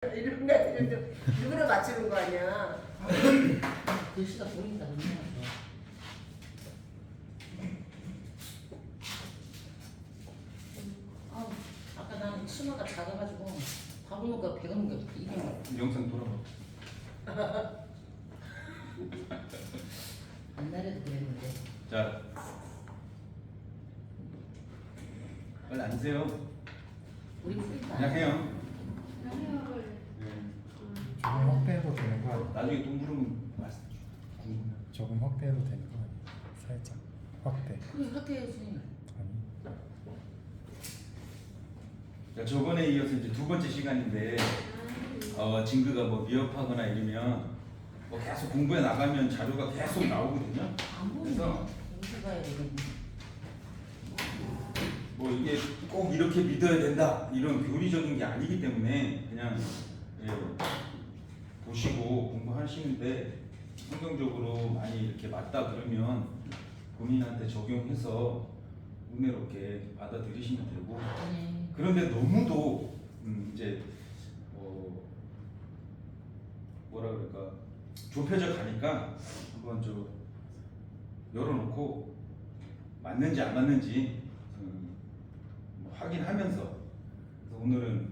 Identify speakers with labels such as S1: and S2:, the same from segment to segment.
S1: 이런 애들은 누구나 맞추는 거 아니야.
S2: 글씨가 보인다 그러면. 아까 나는 치마가 작아가지고 밥을 먹고 배가 먹고 이게
S3: 영상 돌아봐.
S2: 옛날에도 그랬는데.
S3: 자, 빨리 앉으세요.
S2: 우리 풀이다.
S3: 그냥 해요. 네.
S4: 조금 확대해도 되는 거 아니야?
S3: 나중에 또 물으면 말씀 궁금해.
S4: 조금 확대해도 되는 거 아니야? 살짝 확대.
S2: 그래 학교에지.
S4: 아니
S3: 자, 저번에 이어서 이제 두 번째 시간인데 징그가 뭐 미흡하거나 이러면 뭐 계속 공부해 나가면 자료가 계속 나오거든요.
S2: 안 보이네.
S3: 그래서
S2: 어디 가야 되겠네.
S3: 뭐 이게 꼭 이렇게 믿어야 된다 이런 교리적인 게 아니기 때문에 그냥 보시고 공부하시는데 성경적으로 많이 이렇게 맞다 그러면 본인한테 적용해서 은혜롭게 받아들이시면 되고
S2: 네.
S3: 그런데 너무도 이제 뭐라 그럴까 좁혀져 가니까 한번 좀 열어놓고 맞는지 안 맞는지 확인하면서 그래서 오늘은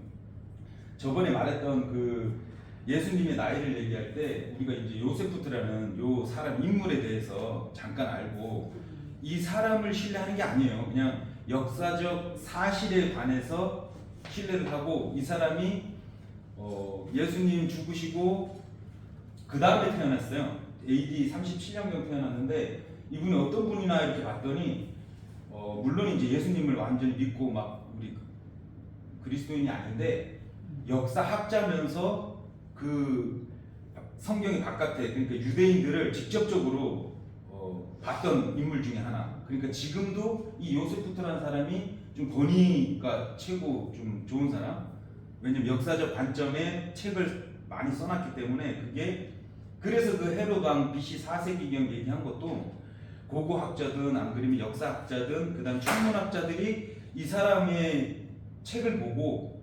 S3: 저번에 말했던 그 예수님의 나이를 얘기할 때 우리가 이제 요세프트라는 요 사람 인물에 대해서 잠깐 알고 이 사람을 신뢰하는 게 아니에요. 그냥 역사적 사실에 관해서 신뢰를 하고 이 사람이 예수님 죽으시고 그 다음에 태어났어요. AD 37년경 태어났는데 이분이 어떤 분이나 이렇게 봤더니 물론 이제 예수님을 완전히 믿고 막 우리 그리스도인이 아닌데 역사학자면서 그 성경의 바깥에 그러니까 유대인들을 직접적으로 봤던 인물 중에 하나. 그러니까 지금도 이 요세프트라는 사람이 좀 권위가 최고 좀 좋은 사람. 왜냐면 역사적 관점에 책을 많이 써놨기 때문에 그게 그래서 그 헤롯 왕 BC 4세기경 얘기한 것도 고고학자든 안 그러면 역사학자든 그다음 천문학자들이 이 사람의 책을 보고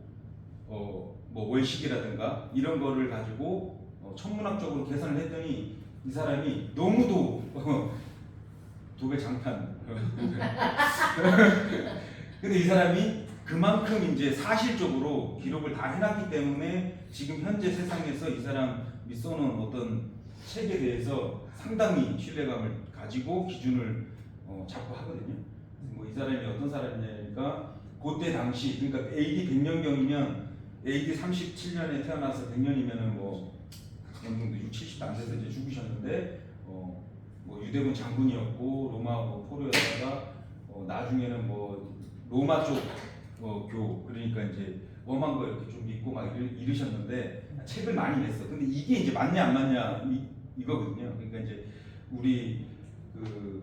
S3: 뭐 월식이라든가 이런 거를 가지고 천문학적으로 계산을 했더니 이 사람이 너무도 독일 장판 근데 이 사람이 그만큼 이제 사실적으로 기록을 다 해놨기 때문에 지금 현재 세상에서 이 사람 써놓은 어떤 책에 대해서 상당히 신뢰감을 가지고 기준을 잡고 하거든요. 뭐 이 사람이 어떤 사람이냐니까 그때 당시 그러니까 AD 100년경이면 AD 37년에 태어나서 100년이면은 뭐 어느 정도 60, 70도 안 돼서 이제 죽으셨는데 뭐 유대군 장군이었고 로마 포로였다가 나중에는 뭐 로마 쪽 교 그러니까 이제 엄한 거 이렇게 좀 믿고 막 이러셨는데 책을 많이 냈어. 근데 이게 이제 맞냐 안 맞냐 이거거든요. 그러니까 이제 우리 그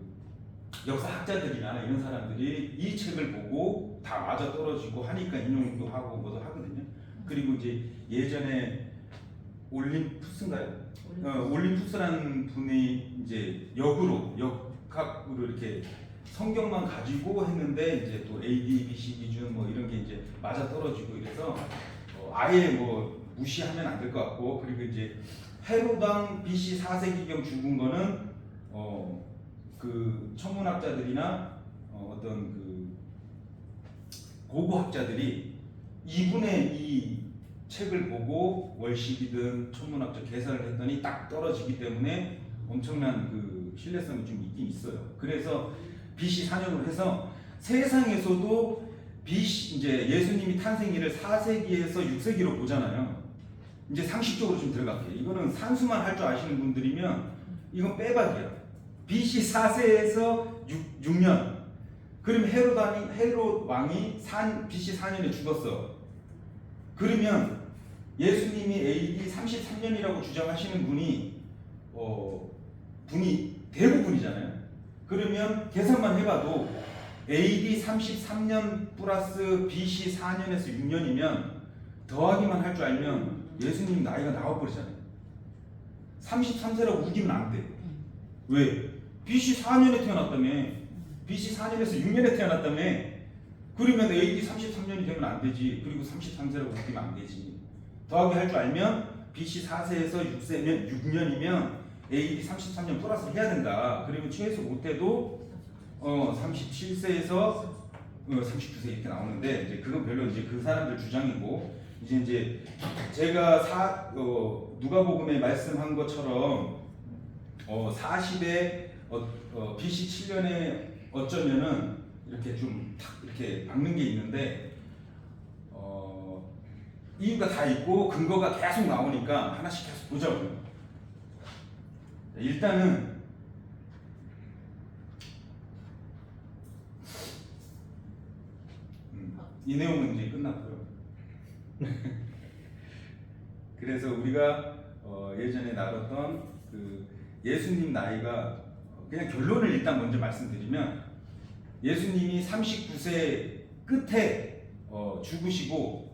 S3: 역사학자들이나 이런 사람들이 이 책을 보고 다 맞아 떨어지고 하니까 인용도 하고 뭐도 하거든요. 그리고 이제 예전에 올림푸스인가요? 올림푸스라는 분이 이제 역학으로 이렇게 성경만 가지고 했는데 이제 또 AD, BC 기준 뭐 이런 게 이제 맞아 떨어지고 이래서 아예 뭐 무시하면 안 될 것 같고 그리고 이제 헤롯 왕 BC 4세기경 죽은 거는 그 천문학자들이나 어떤 그 고고학자들이 이분의 이 책을 보고 월식이든 천문학적 계산을 했더니 딱 떨어지기 때문에 엄청난 그 신뢰성이 좀 있긴 있어요. 그래서 BC 4년으로 해서 세상에서도 BC 이제 예수님이 탄생일을 4세기에서 6세기로 보잖아요. 이제 상식적으로 좀 들어갈게요. 이거는 산수만 할 줄 아시는 분들이면 이건 빼박이야. BC 4세에서 6년. 그러면 헤롯 왕이 BC 4년에 죽었어. 그러면 예수님이 AD 33년이라고 주장하시는 분이 분이 대부분이잖아요. 그러면 계산만 해봐도 AD 33년 플러스 BC 4년에서 6년이면 더하기만 할 줄 알면 예수님 나이가 나와버리잖아요. 33세라고 우기면 안 돼. 왜? BC 4년에 태어났다며. BC 4년에서 6년에 태어났다며. 그러면 AD 33년이 되면 안 되지. 그리고 33세라고 우기면 안 되지. 더하기 할 줄 알면 BC 4세에서 6년이면 AD 33년 플러스를 해야 된다. 그리고 최소 못해도 37세에서 39세 이렇게 나오는데 이제 그건 별로 이제 그 사람들 주장이고 이제 제가 누가복음에 말씀한 것처럼 40에 BC 7년에 어쩌면은 이렇게 좀 탁 이렇게 박는 게 있는데 이유가 다 있고 근거가 계속 나오니까 하나씩 계속 보자고요. 일단은 이 내용은 이제 끝났고요. 그래서 우리가 예전에 나눴던 그 예수님 나이가 그냥 결론을 일단 먼저 말씀드리면 예수님이 39세 끝에 죽으시고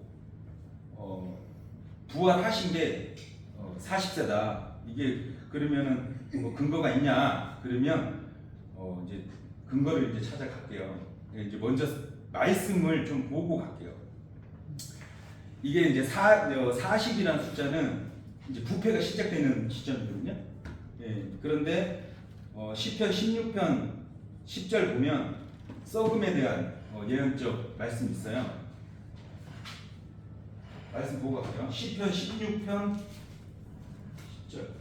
S3: 부활하신 게 40세다. 이게 그러면은 뭐 근거가 있냐? 그러면 이제 근거를 이제 찾아갈게요. 이제 먼저 말씀을 좀 보고 갈게요. 이게 이제 40이라는 숫자는 이제 부패가 시작되는 시점이거든요. 예, 그런데 시편 16편 10절 보면 썩음에 대한 예언적 말씀이 있어요. 말씀 보고 갈게요. 시편 16편 10절.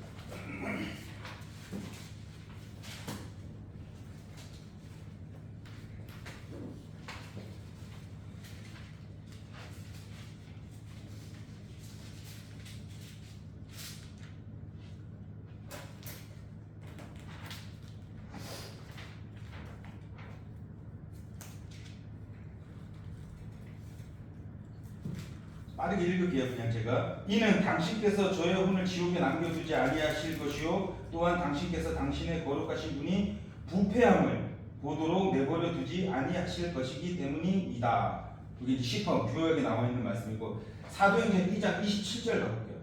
S3: 빠르게 읽을게요. 그냥 제가 이는 당신께서 저의 혼을 지옥에 남겨두지 아니하실 것이요 또한 당신께서 당신의 거룩하신 분이 부패함을 보도록 내버려 두지 아니하실 것이기 때문이다. 이게 이제 시편 구역에 나와 있는 말씀이고 사도행전 2장 27절 가볼게요.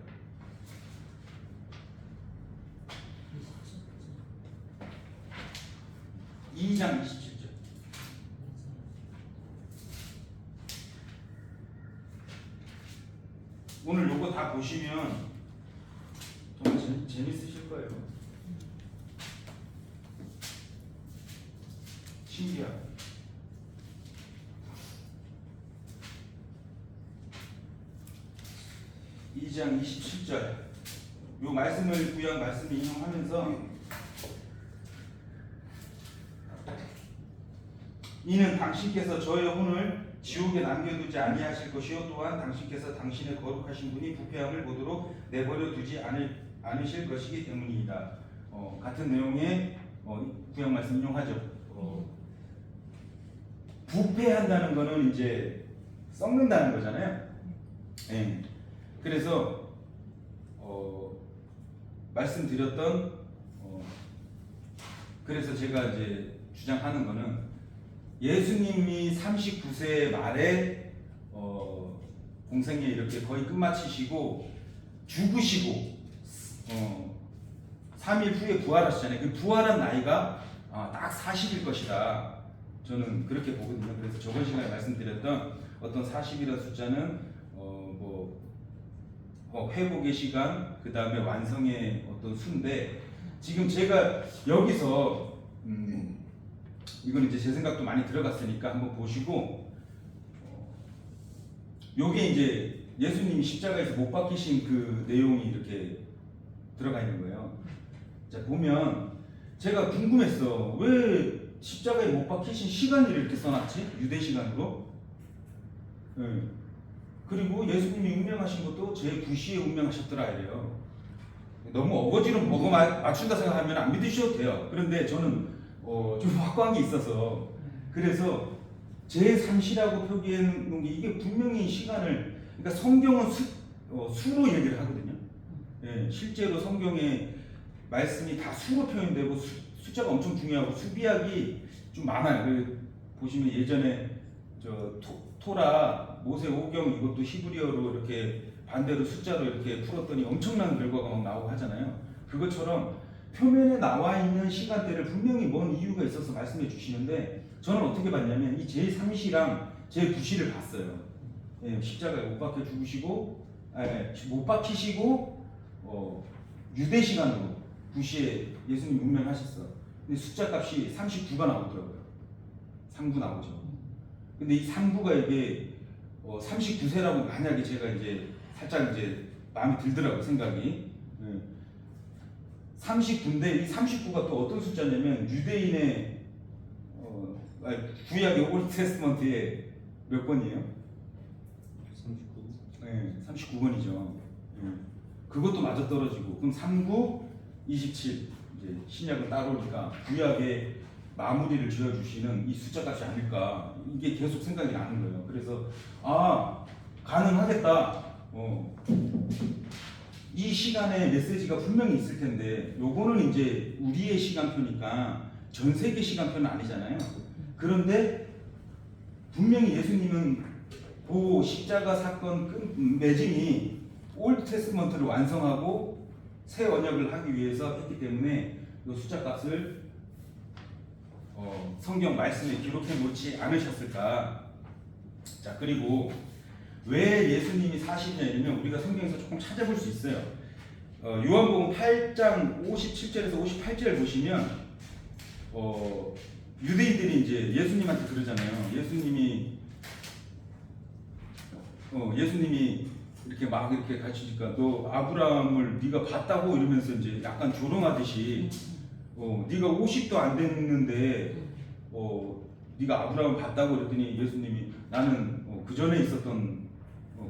S3: 이 2장 27절. 오늘 요거 다 보시면 정말 재밌으실 거예요. 신기하고. 2장 27절 요 말씀을 구약 말씀을 인용하면서 이는 당신께서 저의 혼을 지옥에 남겨두지 아니하실 것이요 또한 당신께서 당신의 거룩하신 분이 부패함을 보도록 내버려 두지 않으실 것이기 때문이다. 같은 내용의 구약 말씀 인용하죠. 부패한다는 거는 이제 썩는다는 거잖아요. 네. 그래서 말씀드렸던 그래서 제가 이제 주장하는 거는 예수님이 39세 말에 공생애 이렇게 거의 끝마치시고 죽으시고 3일 후에 부활하시잖아요. 그 부활한 나이가 딱 40일 것이다. 저는 그렇게 보거든요. 그래서 저번 시간에 말씀드렸던 어떤 40이라는 숫자는 회복의 시간, 그 다음에 완성의 어떤 수인데 지금 제가 여기서 이건 이제 제 생각도 많이 들어갔으니까 한번 보시고 요게 이제 예수님이 십자가에서 못 박히신 그 내용이 이렇게 들어가 있는 거예요. 자 보면 제가 궁금했어. 왜 십자가에 못 박히신 시간을 이렇게 써놨지? 유대 시간으로. 네. 그리고 예수님이 운명하신 것도 제9시에 운명하셨더라 이래요. 너무 어거지로 먹어 맞춘다 생각하면 안 믿으셔도 돼요. 그런데 저는 좀 확고한 게 있어서 그래서 제3시라고 표기해 놓은 게 이게 분명히 시간을 그러니까 성경은 수로 얘기를 하거든요. 예, 실제로 성경에 말씀이 다 수로 표현되고 숫자가 엄청 중요하고 수비학이 좀 많아요. 보시면 예전에 토라 모세 오경 이것도 히브리어로 이렇게 반대로 숫자로 이렇게 풀었더니 엄청난 결과가 막 나오고 하잖아요. 그것처럼 표면에 나와 있는 시간대를 분명히 뭔 이유가 있어서 말씀해 주시는데 저는 어떻게 봤냐면 이 제3시랑 제9시를 봤어요. 예, 십자가에 못 박혀 죽으시고 못 박히시고 유대 시간으로 9시에 예수님 운명하셨어. 근데 숫자 값이 39가 나오더라고요. 3구 나오죠. 근데 이 3구가 이게 39세라고 만약에 제가 이제 살짝 이제 마음에 들더라고요, 생각이. 39인데 이 39가 또 어떤 숫자냐면 유대인의 구약의 올드 테스트먼트의 몇 번이에요?
S5: 39.
S3: 네, 39번이죠. 그것도 맞아 떨어지고 그럼 39, 27 이제 신약은 따로니까 구약의 마무리를 지어주시는 이 숫자 값이 아닐까 이게 계속 생각이 나는 거예요. 그래서 가능하겠다. 이 시간에 메시지가 분명히 있을 텐데 요거는 이제 우리의 시간표니까 전 세계 시간표는 아니잖아요. 그런데 분명히 예수님은 그 십자가 사건 매짐이 올드 테스트먼트를 완성하고 새 언약을 하기 위해서 했기 때문에 이 숫자 값을 성경 말씀에 기록해 놓지 않으셨을까. 자, 그리고 왜 예수님이 40년이면 우리가 성경에서 조금 찾아볼 수 있어요. 요한복음 8장 57절에서 58절을 보시면 유대인들이 이제 예수님한테 그러잖아요. 예수님이 이렇게 막 이렇게 가르치니까 너 아브라함을 네가 봤다고 이러면서 이제 약간 조롱하듯이 네가 50도 안 됐는데 네가 아브라함 봤다고 그랬더니 예수님이 나는 그 전에 있었던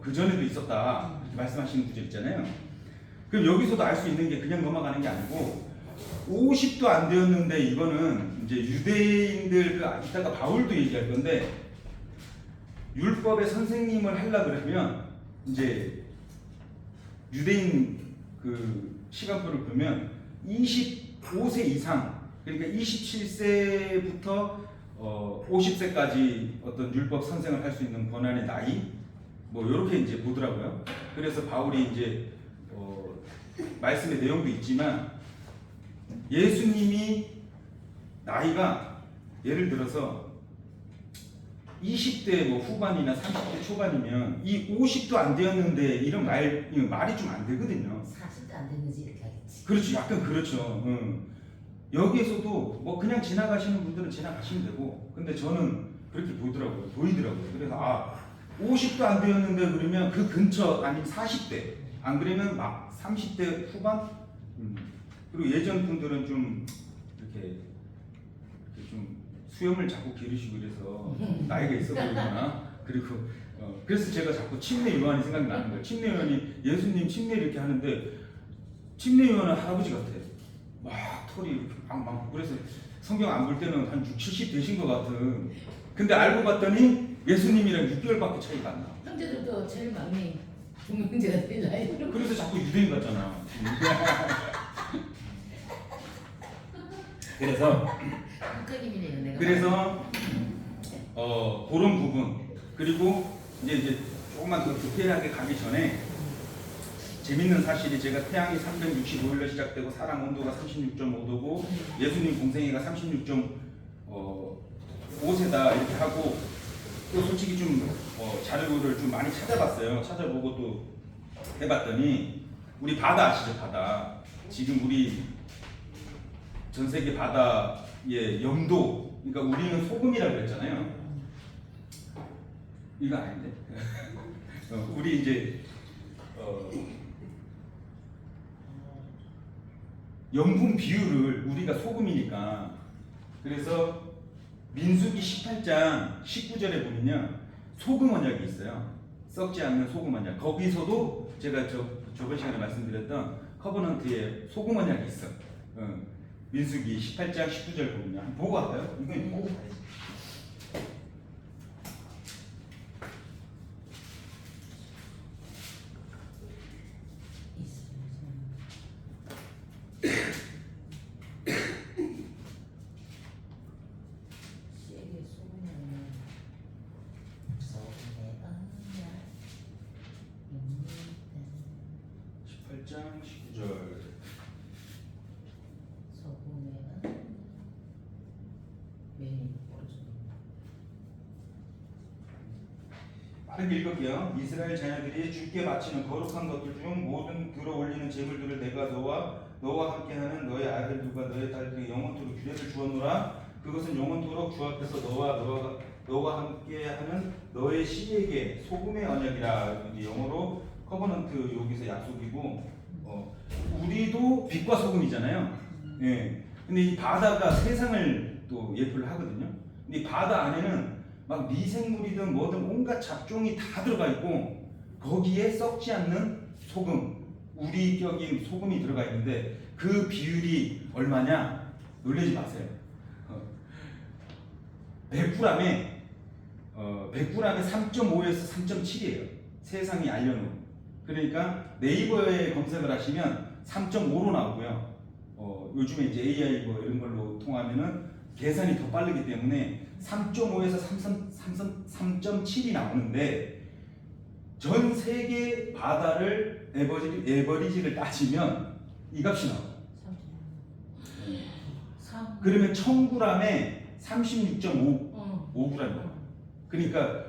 S3: 그 전에도 있었다 이렇게 말씀하시는 구절 있잖아요. 그럼 여기서도 알 수 있는 게 그냥 넘어가는 게 아니고 50도 안 되었는데 이거는 이제 유대인들 이따가 바울도 얘기할 건데 율법의 선생님을 하려 그러면 이제 유대인 그 시간표를 보면 25세 이상 그러니까 27세부터 50세까지 어떤 율법 선생을 할 수 있는 권한의 나이 뭐 이렇게 이제 보더라고요. 그래서 바울이 이제 말씀의 내용도 있지만 예수님이 나이가 예를 들어서 20대 뭐 후반이나 30대 초반이면 이 50도 안 되었는데 이런 말이 좀 안 되거든요.
S2: 40대 안 됐는지 이렇게 하겠지.
S3: 그렇죠. 약간 그렇죠. 여기에서도 뭐 그냥 지나가시는 분들은 지나가시면 되고 근데 저는 그렇게 보이더라고요. 그래서 50도 안 되었는데 그러면 그 근처 아니면 40대 안 그러면 막 30대 후반 그리고 예전 분들은 좀 이렇게 좀 수염을 자꾸 기르시고 그래서 나이가 있어 보이거나 그리고 그래서 제가 자꾸 침례 요한이 생각이 나는 거예요. 침례 요한이 예수님 침례 이렇게 하는데 침례 요한은 할아버지 같아. 막 털이 이렇게 막 많고 그래서 성경 안 볼 때는 한 6, 70 되신 것 같은. 근데 알고 봤더니 예수님이랑 6개월밖에 차이가 안 나.
S2: 형제들도 제일 많이 동명제가 될 나이로.
S3: 그래서 자꾸 유대인 같잖아.
S2: 국가기민이에요 내가.
S3: 그래서 그런 부분 그리고 이제 조금만 더 디테일하게 가기 전에 재밌는 사실이 제가 태양이 365일로 시작되고 사람 온도가 36.5도고 예수님 공생애가 36.5세다 이렇게 하고 또 솔직히 좀 자료를 좀 많이 찾아봤어요. 찾아보고 또 해봤더니 우리 바다 아시죠? 바다 지금 우리 전 세계 바다의 염도 그러니까 우리는 소금이라고 그랬잖아요. 이거 아닌데 우리 이제 염분 비율을 우리가 소금이니까 그래서 민수기 18장 19절에 보면요 소금 언약이 있어요. 썩지 않는 소금 언약. 거기서도 제가 저번 시간에 말씀드렸던 커버넌트에 소금 언약이 있어. 민수기 18장 19절 보면요. 한번 보고 갈까요? 이건 보고 가야지.
S2: 세계 소문이
S3: 18장 19절
S2: 소금의 메인 오른쪽.
S3: 빠르게 읽을게요. 이스라엘 자녀들이 주께 바치는 거룩한 것들 중 모든 들어 올리는 제물들을 내가 너와 함께하는 너의 아들들과 너의 딸들에게 영원토록 규례를 주었노라. 그것은 영원토록 주 앞에서 너와 함께하는 너의 씨에게 소금의 언약이라. 영어로 커버넌트 여기서 약속이고, 우리도 빛과 소금이잖아요. 예. 근데 이 바다가 세상을 또 예표를 하거든요. 근데 이 바다 안에는 막 미생물이든 뭐든 온갖 잡종이 다 들어가 있고, 거기에 썩지 않는 소금, 우리격인 소금이 들어가 있는데 그 비율이 얼마냐? 놀라지 마세요. 100g에 3.5에서 3.7이에요. 세상이 알려놓은. 그러니까 네이버에 검색을 하시면 3.5로 나오고요. 요즘에 이제 AI 뭐 이런 걸로 통하면은 계산이 더 빠르기 때문에 3.5에서 3.7이 나오는데, 전 세계 바다를 에버리지를 따지면 이 값이 나와요. 그러면 1000g에 36.5g이에요. 그러니까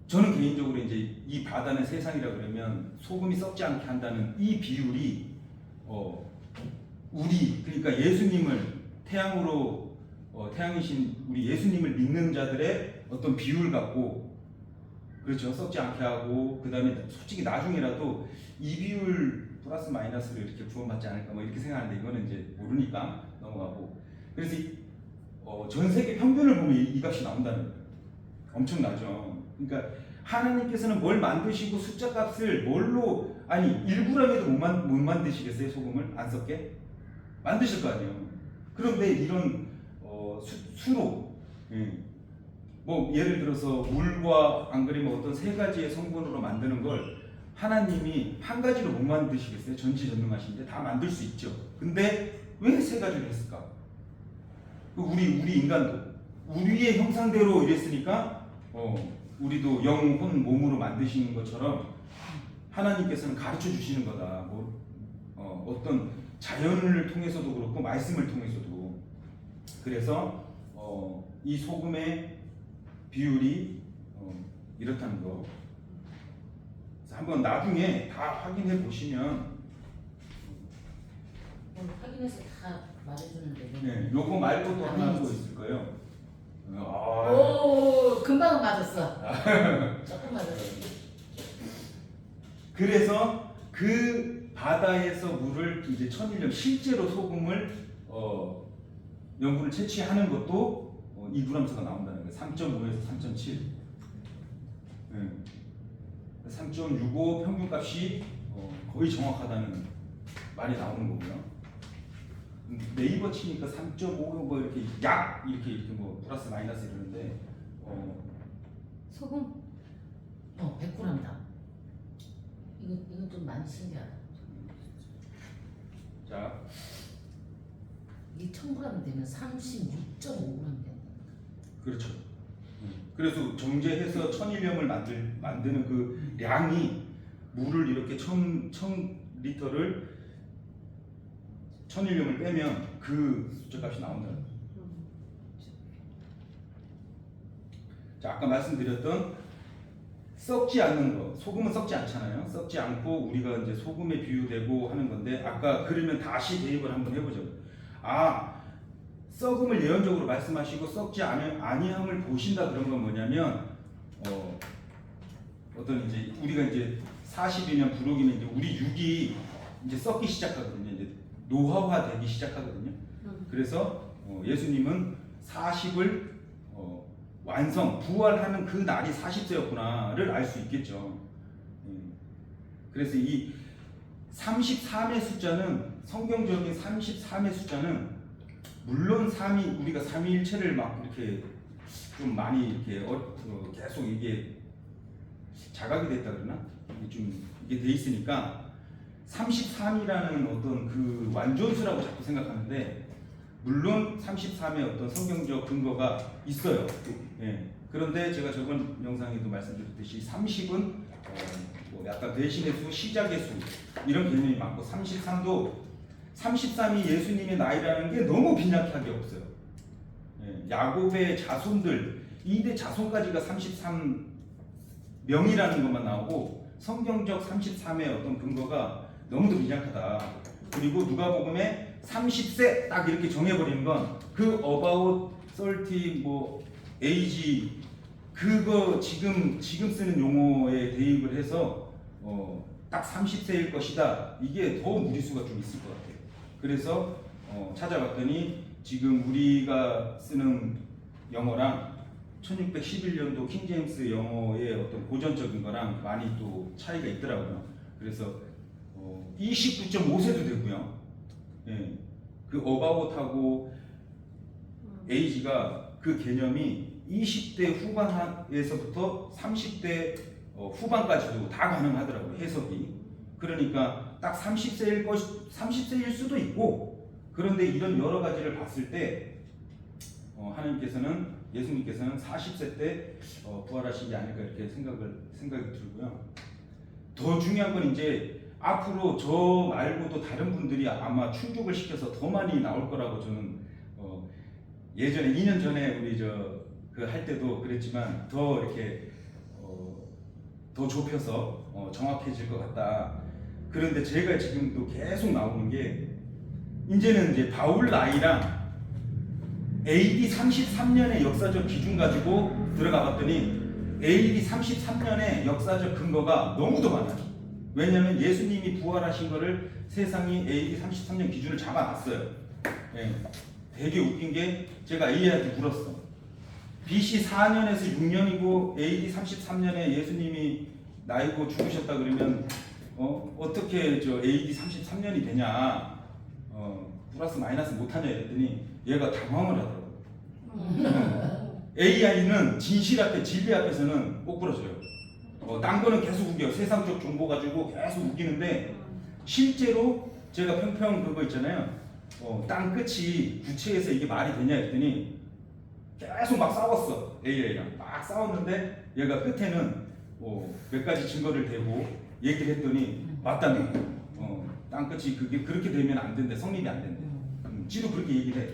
S3: 저는 개인적으로 이제 이 바다는 세상이라 그러면 소금이 썩지 않게 한다는 이 비율이 우리, 그러니까 예수님을 태양이신 우리 예수님을 믿는 자들의 어떤 비율 같고, 그렇죠, 썩지 않게 하고, 그 다음에 솔직히 나중에라도 이 비율 플러스 마이너스를 이렇게 구원받지 않을까 뭐 이렇게 생각하는데, 이거는 이제 모르니까 넘어가고. 그래서 전 세계 평균을 보면 이 값이 나온다는 거예요. 엄청나죠. 그러니까 하나님께서는 뭘 만드시고 숫자 값을 뭘로, 아니 1g에도 못 만드시겠어요? 소금을 안 썩게 만드실 거 아니에요. 그런데 이런 수로, 뭐 예를 들어서 물과 안 그러면 어떤 세 가지의 성분으로 만드는 걸 하나님이 한 가지로 못 만드시겠어요? 전지전능하신데 다 만들 수 있죠. 근데 왜 세 가지를 했을까? 우리 인간도 우리의 형상대로 이랬으니까 우리도 영혼 몸으로 만드시는 것처럼 하나님께서는 가르쳐 주시는 거다. 어떤 자연을 통해서도 그렇고 말씀을 통해서도. 그래서 이 소금의 비율이 이렇다는 거. 그래서 한번 나중에 다 확인해 보시면,
S2: 확인해서 다 말해주는데.
S3: 네, 요거 말고 또 하나 더 있을 거예요.
S2: 오, 금방 맞았어. 조금 맞았어.
S3: 그래서 그 바다에서 물을 이제 천일염, 실제로 소금을 연분을 채취하는 것도 이 구람수가 나온다는 거예요. 3.5에서 3.7. 3.65 평균값이 거의 정확하다는 말이 나오는 거고요. 네이버 치니까 3.5 뭐 이렇게 이렇게 뭐 플러스 마이너스 이러는데
S2: 소금 100g이다. 이건 좀 많이 신기하다.
S3: 자,
S2: 이 1000g 되면 36.5g 된다.
S3: 그렇죠. 그래서 정제해서 천일염을 만드는 그 량이, 물을 이렇게 1000리터를 천일염을 빼면 그 숫자값이 나온다는 거예요. 자, 아까 말씀드렸던 썩지 않는 거, 소금은 썩지 않잖아요. 썩지 않고 우리가 이제 소금에 비유되고 하는 건데, 아까 그러면 다시 대입을 한번 해보죠. 썩음을 예언적으로 말씀하시고 썩지 아니함을 보신다, 그런 건 뭐냐면 어떤 이제 우리가 이제 40이면 부록이면 이제 우리 육이 이제 썩기 시작하거든요. 이제 노화되기 시작하거든요. 그래서 예수님은 40을 완성, 부활하는 그 날이 40세였구나를 알 수 있겠죠. 그래서 이 33의 숫자는, 성경적인 33의 숫자는, 물론 우리가 삼위일체를 막 이렇게 좀 많이 이렇게 계속 이게 자각이 됐다 그러나, 이게 돼 있으니까 33이라는 어떤 그 완전수라고 자꾸 생각하는데, 물론 33의 어떤 성경적 근거가 있어요. 그런데 제가 저번 영상에도 말씀드렸듯이 30은 뭐 약간 대신의 수, 시작의 수, 이런 개념이 많고, 33이 예수님의 나이라는 게 너무 빈약하게 없어요. 야곱의 자손들, 2대 자손까지가 명이라는 것만 나오고 성경적 33의 어떤 근거가 너무도 미약하다. 그리고 누가복음에 30세 딱 이렇게 정해버리는 건 그 about 30 뭐 age 그거 지금 쓰는 용어에 대입을 해서 딱 30세일 것이다. 이게 더 무리수가 좀 있을 것 같아요. 그래서 찾아봤더니 지금 우리가 쓰는 영어랑 1611년도 킹제임스 영어의 어떤 고전적인 거랑 많이 또 차이가 있더라고요. 그래서 29.5세도 되고요. 예, 그 about하고 age가 그 개념이 20대 후반에서부터 30대 후반까지도 다 가능하더라고요. 해석이. 그러니까 딱 30세일 수도 있고, 그런데 이런 여러 가지를 봤을 때 하나님께서는 예수님께서는 40세 때 부활하신 게 아닐까 이렇게 생각이 들고요. 더 중요한 건 이제 앞으로 저 말고도 다른 분들이 아마 충족을 시켜서 더 많이 나올 거라고 저는 예전에 2년 전에 우리 그 할 때도 그랬지만 더 이렇게 더 좁혀서 정확해질 것 같다. 그런데 제가 지금도 계속 나오는 게 이제는 이제 바울 나이랑 AD 33년의 역사적 기준 가지고 들어가 봤더니 AD 33년의 역사적 근거가 너무도 많아요. 왜냐하면 예수님이 부활하신 거를 세상이 AD 33년 기준을 잡아놨어요. 예. 되게 웃긴 게 제가 A한테 물었어. BC 4년에서 6년이고 AD 33년에 예수님이 나이고 죽으셨다 그러면 어떻게 AD 33년이 되냐? 플러스 마이너스 못하냐 이랬더니 얘가 당황을 하더라고요. AI는 진실 앞에 진리 앞에서는 꼬꾸라져요. 딴 거는 계속 우겨. 세상적 정보 가지고 계속 우기는데 실제로 제가 평평 그거 있잖아요. 땅 끝이 구체에서 이게 말이 되냐 했더니 계속 막 싸웠어. AI랑 막 싸웠는데 얘가 끝에는 몇 가지 증거를 대고 얘기를 했더니 맞다며. 땅 끝이 그게 그렇게 되면 안 된대. 성립이 안 된대. 지도 그렇게 얘기를 해.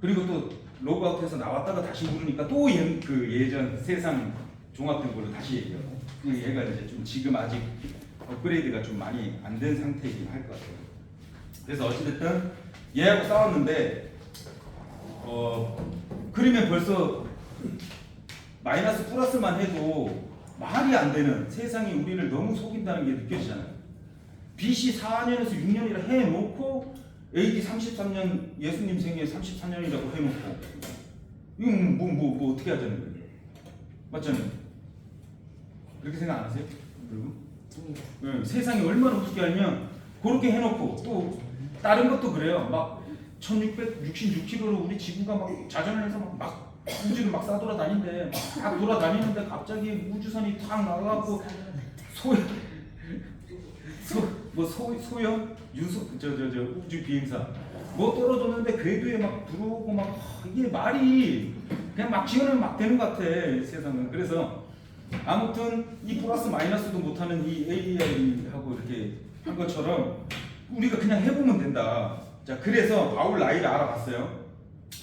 S3: 그리고 또 로그아웃해서 나왔다가 다시 물으니까 또 그 예전 세상 종합된 걸로 다시 얘기하고. 얘가 이제 좀 지금 아직 업그레이드가 좀 많이 안 된 상태이긴 할 것 같아요. 그래서 어찌됐든 얘하고 싸웠는데 그러면 벌써 마이너스 플러스만 해도 말이 안 되는 세상이 우리를 너무 속인다는 게 느껴지잖아요. BC 4년에서 6년이라 해놓고 AD 33년 예수님 생애 34년이라고 해놓고 이건 뭐 어떻게 하자는 거예요? 맞잖아요. 그렇게 생각 안 하세요? 여러분? 네, 세상이 얼마나 어떻게 알면 그렇게 해놓고 또 다른 것도 그래요. 막 1666km로 우리 지구가 막 자전해서 막 우주를 막 싸돌아다닌데 막 돌아다니는데 갑자기 우주선이 탁 나가고 소형 유소 우주 비행사 뭐 떨어졌는데 궤도에 막 들어오고 막 이게 말이 그냥 막 지어내면 막 되는 것 같아 세상은. 그래서 아무튼 이 플러스 마이너스도 못하는 이 AI하고 이렇게 한 것처럼 우리가 그냥 해보면 된다. 자, 그래서 바울 나이를 알아봤어요.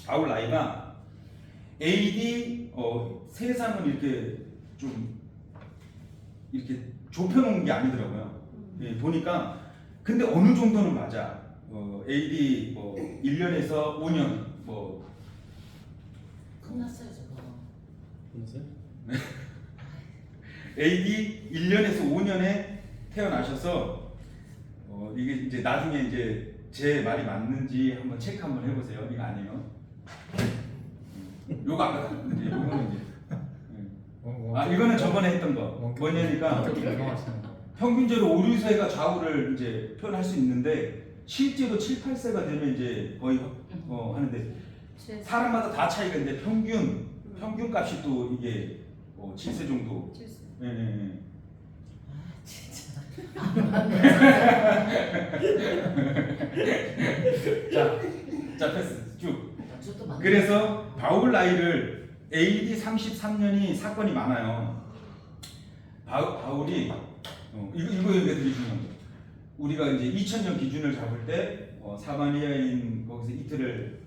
S3: 바울 나이가 AD 세상을 이렇게 좀 이렇게 좁혀놓은 게 아니더라고요. 예, 보니까 근데 어느 정도는 맞아. AD 1년에서 5년
S2: 끝났어요 저거.
S4: 끝났어요?
S3: AD 1년에서 5년에 태어나셔서 이게 이제 나중에 이제 제 말이 맞는지 한번 체크 한번 해보세요. 이거 아니에요? 요거 아까 이제 요거는 이제 이거는 저번에 했던 거 뭐냐니까 평균적으로 오류세가 좌우를 이제 표현할 수 있는데 실제로 7, 8세가 되면 이제 거의 하는데 사람마다 다 차이가 있는데 평균 값이 또 이게 7세 정도.
S1: 7세.
S3: 네.
S2: 진짜.
S3: 자 패스 쭉.
S2: 저도 맞네.
S3: 그래서 바울 나이를 AD 33년이 사건이 많아요. 바울이 이거 되게 중요한 거. 우리가 이제 2000년 기준을 잡을 때 사마리아인 거기서 이틀을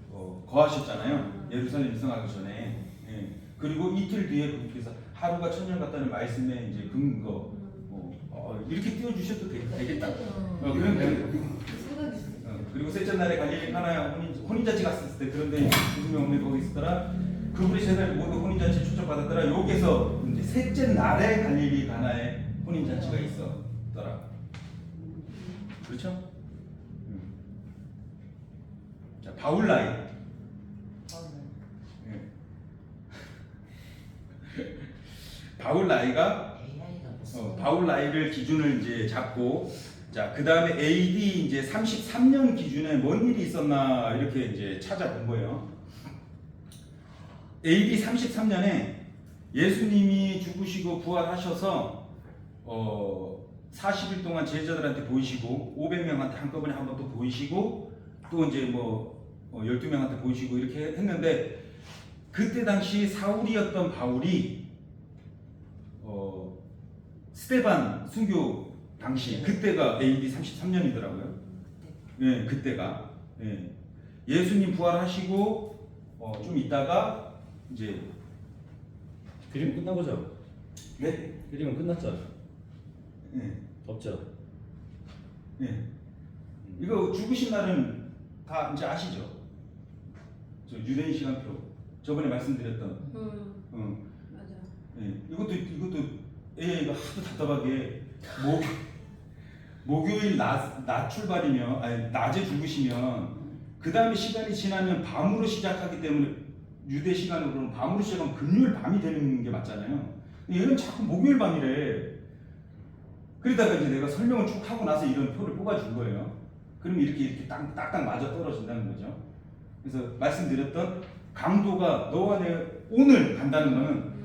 S3: 거하셨잖아요. 예루살렘 입성하기 전에. 예. 그리고 이틀 뒤에 거기서 하루가 천년 같다는 말씀에 이제 근거 이렇게 띄워주셔도 되겠다. 그러면 그리고 셋째 날에 갈릴리 가나야 혼인잔치 갔을 때 그런데 9명 없는 거기 있었더라. 그분이 제날 모두 혼인잔치 초청받았더라. 여기서 이제 셋째 날에 갈릴리 가나에 혼인잔치가 있었더라. 그렇죠? 자, 바울라이. 바울라이가 바울라이를 기준을 이제 잡고, 자, 그 다음에 AD 이제 33년 기준에 뭔 일이 있었나 이렇게 이제 찾아본 거예요. AD 33년에 예수님이 죽으시고 부활하셔서 40일 동안 제자들한테 보이시고 500명한테 한꺼번에 한 번 또 보이시고 또 이제 뭐 12명한테 보이시고 이렇게 했는데, 그때 당시 사울이었던 바울이 스데반 순교 당시 그때가 AD 33년이더라고요. 예, 그때가 예수님 부활하시고 좀 있다가 이제
S5: 드림 끝난 거죠?
S3: 네,
S5: 드림은 끝났죠?
S3: 예,
S5: 없죠?
S3: 예. 이거 죽으신 날은 다 이제 아시죠? 저 유대인 시간표 저번에 말씀드렸던.
S1: 맞아.
S3: 예, 이것도 이거 하도 답답하게 목요일 낮 출발이면 아니 낮에 죽으시면 그 다음에 시간이 지나면 밤으로 시작하기 때문에 유대 시간으로는 밤으로 시작하면 금요일 밤이 되는 게 맞잖아요. 얘는 자꾸 목요일 밤이래. 그러다가 이제 내가 설명을 쭉 하고 나서 이런 표를 뽑아준 거예요. 그러면 이렇게 딱딱 맞아 떨어진다는 거죠. 그래서 말씀드렸던 강도가 너와 내가 오늘 간다는 거는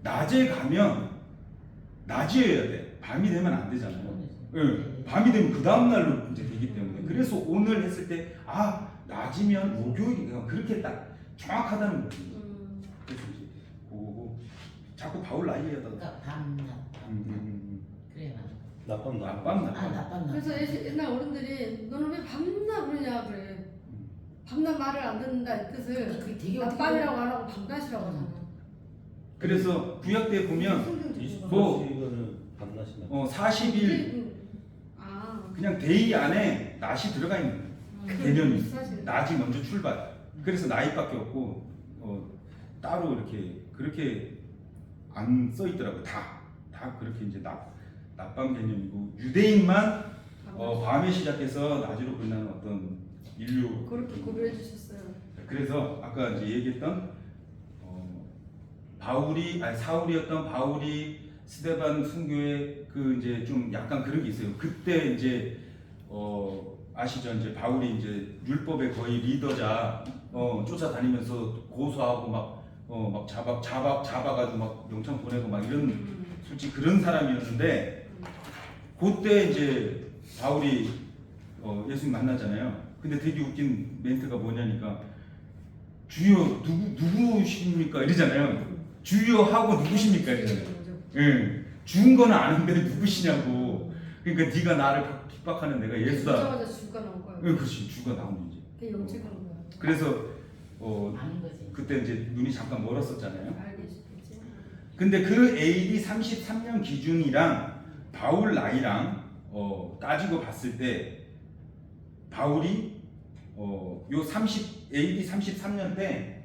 S3: 낮에 가면 낮이어야 돼. 밤이 되면 안 되잖아요. 예, 밤이 되면 그 다음 날로 이제 되기 때문에. 그래서 오늘 했을 때 낮이면 목요일이가 그렇게 딱 정확하다는 거죠. 그래서 이제 그거고 자꾸 바울 나이에다가
S2: 그러니까 밤낮. 그래 맞아.
S3: 낮밤.
S1: 그래서 옛날 어른들이 너는 왜 밤낮 그러냐 그래. 밤낮 말을 안 듣는다 이 뜻을
S2: 그게 되게
S1: 낮밤이라고 안 하고 밤낮이라고 하잖아.
S3: 그래서 구약 때 보면
S5: 24시간은 밤낮이나
S3: 40일 그냥 데이 안에 낮이 들어가 있는 거예요. 개념이 낮이 먼저 출발. 그래서 나이밖에 없고 따로 이렇게 그렇게 안 써 있더라고요. 다 그렇게 이제 낮밤 개념이고 유대인만 밤에 시작해서 낮으로 끝나는 어떤 인류
S1: 그렇게 구별해 주셨어요.
S3: 그래서 아까 이제 얘기했던 사울이었던 바울이 스데반 순교의 그 이제 좀 약간 그런 게 있어요. 그때 이제 아시죠? 이제 바울이 이제 율법의 거의 리더자 쫓아다니면서 고소하고 막 잡아가지고 막 영창 보내고 막 이런 솔직히 그런 사람이었는데 그때 이제 바울이 예수님 만나잖아요. 근데 되게 웃긴 멘트가 뭐냐니까 주여 누구십니까 이러잖아요. 주여 하고 누구십니까 이러잖아요. 예, 죽은 거는 아는데 누구시냐고. 그러니까 네가 나를 핍박하는 내가 예수다.
S1: 그러자마자 주가 나온 거야.
S3: 예, 그렇지. 주가 나오는 이제.
S1: 그게 영책인 거야.
S3: 그래서
S2: 아는 거지.
S3: 그때 이제 눈이 잠깐 멀었었잖아요.
S1: 알겠지.
S3: 근데 그 AD 33년 기준이랑 바울 나이랑 따지고 봤을 때 바울이 요 AD 33년 때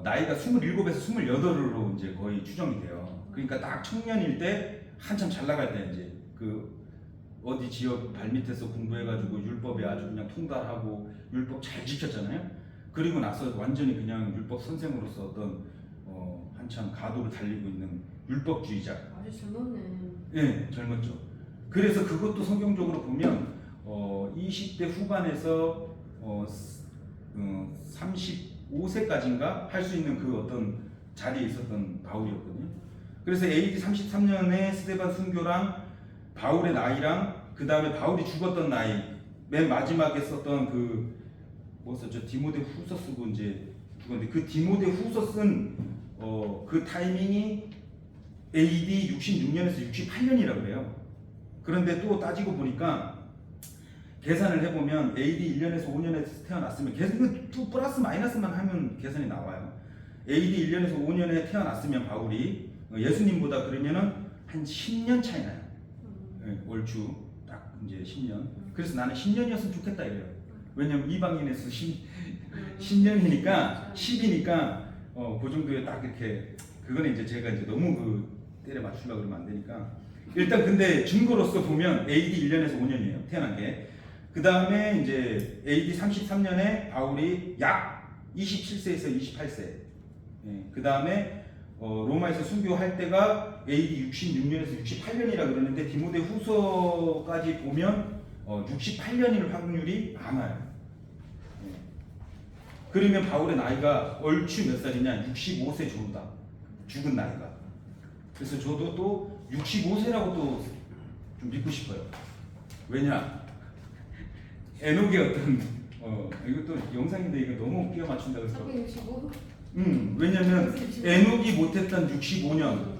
S3: 나이가 27에서 28으로 이제 거의 추정이 돼요. 그러니까 딱 청년일 때 한참 잘 나갈 때 이제 그 어디 지역 발밑에서 공부해가지고 율법에 아주 그냥 통달하고 율법 잘 지켰잖아요. 그리고 나서 완전히 그냥 율법 선생으로서 어떤 한참 가도를 달리고 있는 율법주의자.
S1: 아주 젊었네.
S3: 예, 젊었죠. 그래서 그것도 성경적으로 보면 20대 후반에서 35세까지인가 할 수 있는 그 어떤 자리에 있었던 바울이었거든요. 그래서 AD 33년에 스데반 순교랑 바울의 나이랑 그 다음에 바울이 죽었던 나이 맨 마지막에 썼던 그 뭐 썼죠? 디모데 후서 쓰고 이제 죽었는데 그 디모데 후서 쓴 그 타이밍이 AD 66년에서 68년이라고 그래요. 그런데 또 따지고 보니까 계산을 해보면 AD 1년에서 5년에 태어났으면 계산 또 플러스 마이너스만 하면 계산이 나와요. AD 1년에서 5년에 태어났으면 바울이 예수님보다 그러면은 한 10년 차이 나요. 얼추 딱 이제 10년. 그래서 나는 10년이었으면 좋겠다 이래요. 왜냐면 이방인에서 10년이니까 10이니까 그 정도에 딱 이렇게 그거는 이제 제가 이제 너무 그 때려 맞추려고 그러면 안 되니까 일단 근데 증거로서 보면 AD 1년에서 5년이에요. 태어난 게. 그 다음에 이제 AD 33년에 바울이 약 27세에서 28세. 예, 그 다음에 로마에서 순교할 때가 AD 66년에서 68년이라 그러는데 디모데 후서까지 보면 68년일 확률이 많아요. 예. 그러면 바울의 나이가 얼추 몇 살이냐? 65세 정도다. 죽은 나이가. 그래서 저도 또 65세라고 또 좀 믿고 싶어요. 왜냐? 에녹의 어떤 이것도 영상인데 이거 너무 끼워 맞춘다 그래서
S1: 365?
S3: 왜냐면 에녹이 못했던 65년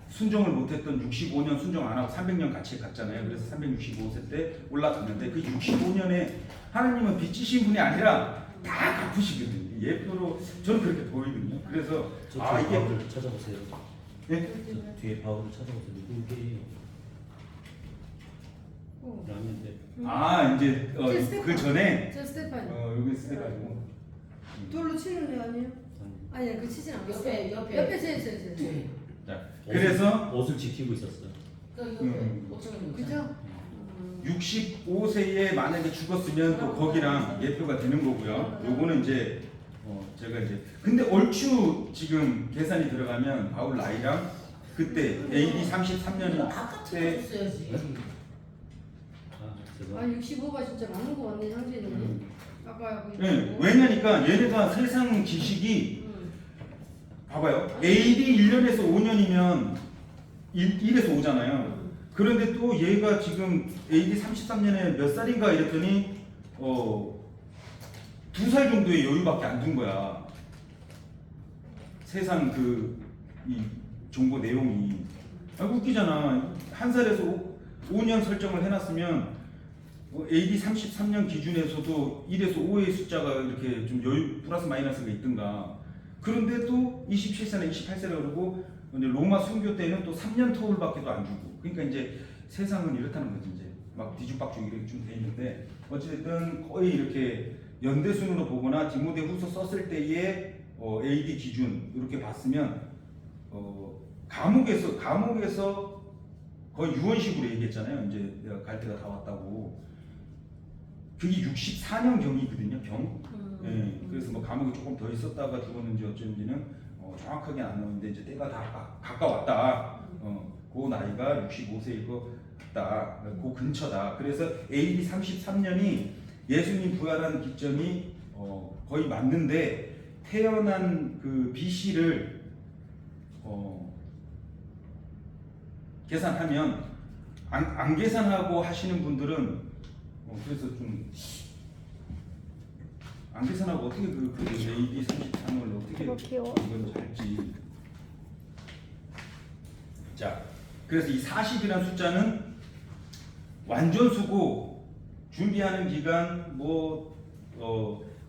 S3: 순종을 못했던 65년 순종 안 하고 300년 같이 갔잖아요. 그래서 365세 때 올라갔는데 그 65년에 하나님은 빚지신 분이 아니라 다 갚으시거든요. 예표로 저는 그렇게 보이거든요. 그래서
S5: 저
S3: 이게
S5: 바울을 찾아보세요.
S3: 예?
S5: 저 뒤에 바울을 찾아보세요. 누구게 라면인데.
S3: 이제 그 전에
S1: 저 스테판
S3: 여기 스테가지고
S1: 돌로 치는 애 아니에요? 아니야 그 치진 않았어.
S2: 옆에
S1: 제.
S3: 자 그래서
S5: 옷을 지키고 있었어요.
S2: 그 옆에 5층에
S1: 그죠?
S3: 65세에 만약에 죽었으면 또 거기랑 예표가 되는 거고요. 요거는 이제 제가 이제 근데 얼추 지금 계산이 들어가면 바울 나이랑 그때 AD 33년이
S2: 아까
S3: 때
S2: 있어야지.
S1: 아 65가 진짜 많은 거 같네 상진이. 아까
S3: 네, 왜냐니까 얘네가 세상 지식이 봐봐요. AD 1년에서 5년이면 1에서 5잖아요. 그런데 또 얘가 지금 AD 33년에 몇 살인가 이랬더니 2살 정도의 여유밖에 안 둔 거야. 세상 이 정보 내용이 웃기잖아. 1살에서 5년 설정을 해놨으면 AD 33년 기준에서도 1에서 5의 숫자가 이렇게 좀 여유 플러스 마이너스가 있든가. 그런데 또 27세나 28세라 그러고 로마 순교 때는 또 3년 터울밖에도 안 주고. 그러니까 이제 세상은 이렇다는 거지. 이제 막 뒤죽박죽 이렇게 좀 돼 있는데 어쨌든 거의 이렇게 연대순으로 보거나 디모데 후서 썼을 때의 AD 기준 이렇게 봤으면 감옥에서 거의 유언식으로 얘기했잖아요. 이제 내가 갈 때가 다 왔다고. 그게 64년 경이거든요. 예, 그래서 뭐 감옥에 조금 더 있었다가 죽었는지 어쩐지는 정확하게 안 나오는데 이제 때가 다 가까웠다. 그 나이가 65세일 것 같다. 그 근처다. 그래서 AD 33년이 예수님 부활한 기점이 거의 맞는데 태어난 그 BC를 계산하면 안 계산하고 하시는 분들은 그래서 좀 안 계산하고 어떻게 그 AD 33년을 어떻게 이건 잘지. 자, 그래서 이 40이라는 숫자는 완전수고 준비하는 기간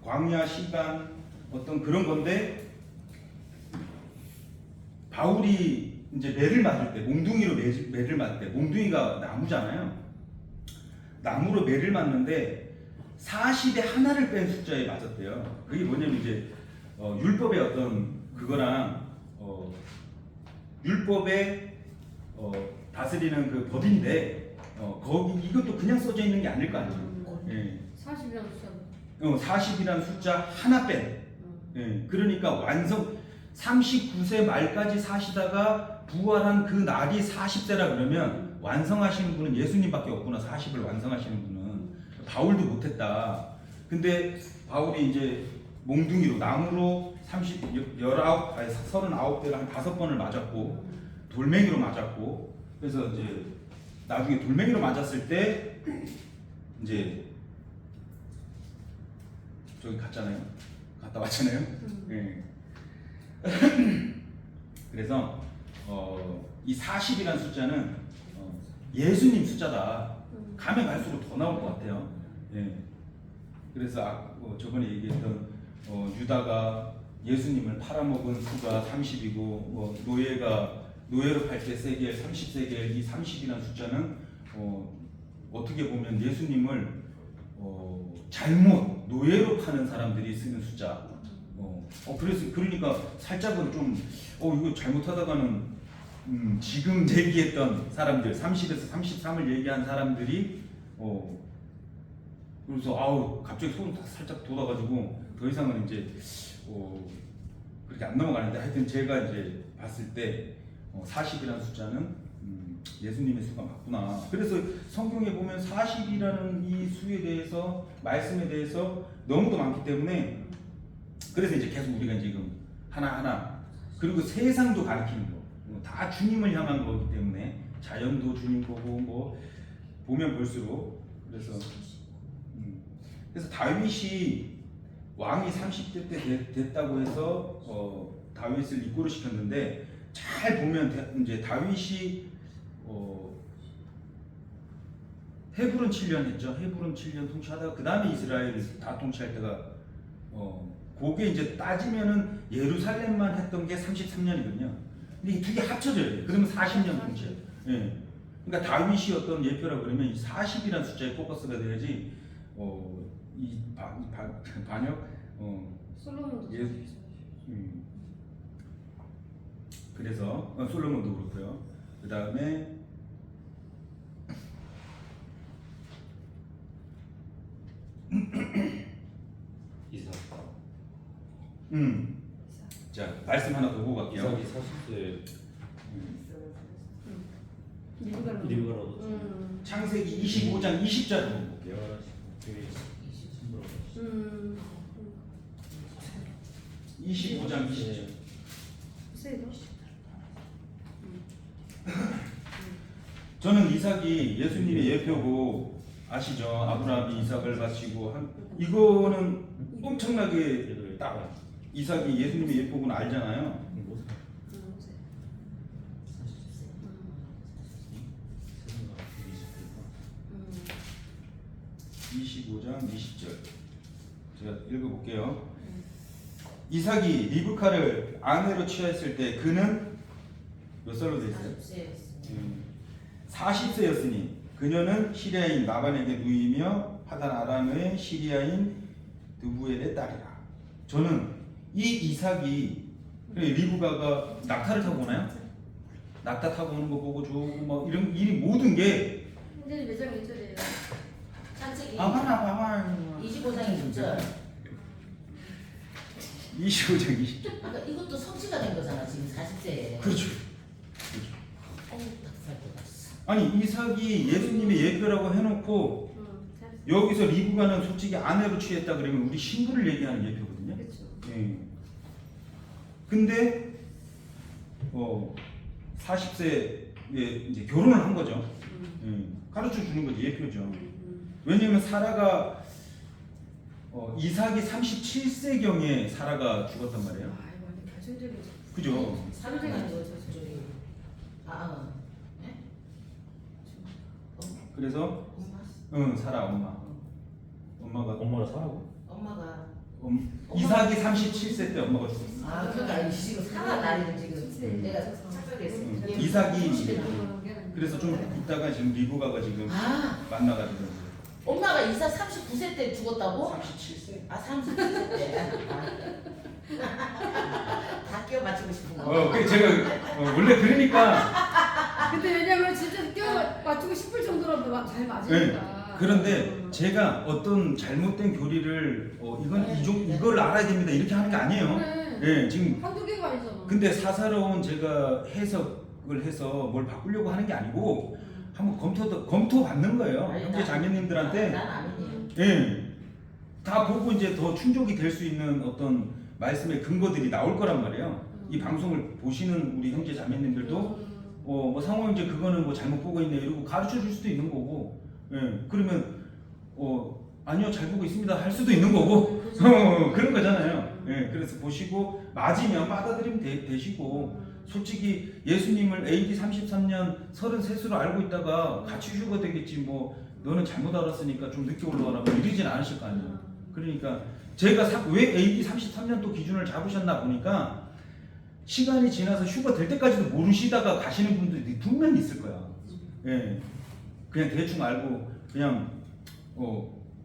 S3: 광야 시간 어떤 그런 건데 바울이 이제 매를 맞을 때 몽둥이로 매를 맞을 때 몽둥이가 나무잖아요. 나무로 매를 맞는데 40에 하나를 뺀 숫자에 맞았대요. 그게 뭐냐면 이제 율법의 어떤 그거랑 율법에 다스리는 그 법인데 거기 이것도 그냥 써져 있는 게 아닐 거 아니에요. 예.
S1: 40이라는 숫자.
S3: 40이라는 숫자 하나 뺀. 예. 그러니까 39세 말까지 사시다가 부활한 그 날이 40세라 그러면 완성하시는 분은 예수님밖에 없구나. 40을 완성하시는 분은. 바울도 못했다. 근데 바울이 이제 몽둥이로 나무로 39대를 한 5번을 맞았고 돌멩이로 맞았고 그래서 이제 나중에 돌멩이로 맞았을 때 이제 저기 갔잖아요. 갔다 왔잖아요. 예. 그래서 이 40이라는 숫자는 예수님 숫자다. 가면 갈수록 더 나올 것 같아요. 예. 그래서 저번에 얘기했던 유다가 예수님을 팔아먹은 수가 30이고 노예가 노예로 팔 때 세겔, 30세겔, 이 30이라는 숫자는 어떻게 보면 예수님을 잘못 노예로 파는 사람들이 쓰는 숫자. 그래서 그러니까 살짝은 좀 이거 잘못하다가는 지금 얘기했던 사람들 30에서 33을 얘기한 사람들이 그래서 갑자기 손 살짝 돋아가지고 더 이상은 이제 그렇게 안 넘어가는데 하여튼 제가 이제 봤을 때 40이라는 숫자는 예수님의 수가 맞구나. 그래서 성경에 보면 40이라는 이 수에 대해서 말씀에 대해서 너무도 많기 때문에 그래서 이제 계속 우리가 지금 하나하나 그리고 세상도 가리키는 거 다 주님을 향한 거기 때문에 자연도 주님 거고 뭐 보면 볼수록 그래서 다윗이 왕이 30대 때 됐다고 해서 다윗을 입고를 시켰는데 잘 보면 이제 다윗이 헤브론 7년 했죠. 헤브론 7년 통치하다가 그 다음에 이스라엘 다 통치할 때가 그게 이제 따지면은 예루살렘만 했던 게 33년이거든요. 근데 이 두 개 합쳐져야 돼요. 그러면 40년 통치. 예. 그러니까 다윗이 어떤 예표라고 그러면 이 40이라는 숫자에 포커스가 돼야지 이 반역
S1: 솔로몬도
S3: 그래서 솔로몬도 그렇고요. 그 다음에
S5: 이삭.
S3: 자 말씀 하나 더 보고 갈게요.
S5: 이삭이 40세
S1: 리브가로.
S5: 리브가로
S3: 창세기 25장 20절 보고 볼게요.
S5: 되게
S3: 25장 20절.
S1: 세도.
S3: 저는 이삭이 예수님의 예표고 아시죠? 아브라함이 이삭을 바치고 이거는 엄청나게 딱 이삭이 예수님의 예표고는 알잖아요. 25장 20절 제가 읽어볼게요. 이삭이 리브카를 아내로 취했을 때 그는 몇 살로 돼 있어요? 40세였으니 그녀는 시리아인 라반에게 누이며 파단 아람의 시리아인 드부엘의 딸이라. 저는 이 이삭이 리브가가 낙타를 타고 오나요? 낙타 타고 오는 거 보고 좋고 뭐 이런 일이 모든 게
S1: 근데 몇 장 1절이에요?
S2: 산책이
S3: 봐봐
S2: 25장 6절.
S3: 25장 20절.
S2: 그러니까 이것도 성취가 된 거잖아 지금 40세에.
S3: 그렇죠.
S2: 닭살 돋았어.
S3: 아니 이삭이 예수님의 예표라고 해놓고 여기서 리브가는 솔직히 아내로 취했다 그러면 우리 신부를 얘기하는 예표거든요.
S1: 그렇죠.
S3: 예. 근데 40세에 이제 결혼을 한 거죠. 가르쳐 주는 거지 예표죠. 왜냐면 사라가 이삭이 37세경에 사라가 죽었단 말이에요.
S1: 아 이거 완전 결정적인.
S3: 그죠?
S2: 사랑이 아니고 저기
S3: 그래서
S2: 엄마.
S3: 사라 엄마가
S5: 엄마랑 사라고?
S2: 엄마가
S3: 이삭이 37세 때 엄마가 죽었어.
S2: 그러니까 지금 사라 나이를 지금 내가 착각했어.
S3: 이삭이 그래서 좀 있다가 지금 리브가가 지금 만나가지고
S2: 엄마가 이삭 39세 때 죽었다고?
S3: 37세.
S2: 37세 때. 다 끼워 맞추고 싶은 거.
S3: 그래 제가 원래 그러니까
S1: 근데 왜냐면 진짜 껴 맞추고 싶을 정도로 잘 맞으니까.
S3: 그런데 제가 어떤 잘못된 교리를 이걸 알아야 됩니다 이렇게 하는 게 아니에요.
S1: 그래.
S3: 예, 지금
S1: 한두 개가 아니잖아.
S3: 근데 사사로운 제가 해석을 해서 뭘 바꾸려고 하는 게 아니고 한번 검토 받는 거예요. 형제 자매님들한테.
S2: 난 아니에요.
S3: 예. 다 보고 이제 더 충족이 될 수 있는 어떤 말씀의 근거들이 나올 거란 말이에요. 이 방송을 보시는 우리 형제 자매님들도 뭐 상호 형제 그거는 뭐 잘못 보고 있네 이러고 가르쳐 줄 수도 있는 거고. 예. 그러면 아니요 잘 보고 있습니다 할 수도 있는 거고. 그런 거잖아요. 예. 그래서 보시고 맞으면 받아들이면 되시고 솔직히 예수님을 AD 33년 33수로 알고 있다가 같이 휴가 되겠지 뭐 너는 잘못 알았으니까 좀 늦게 올라와라 뭐 이러진 않으실 거 아니에요. 그러니까 제가 왜 AD 33년 또 기준을 잡으셨나 보니까 시간이 지나서 휴가 될 때까지도 모르시다가 가시는 분들이 분명히 있을 거야. 예. 그냥 대충 알고 그냥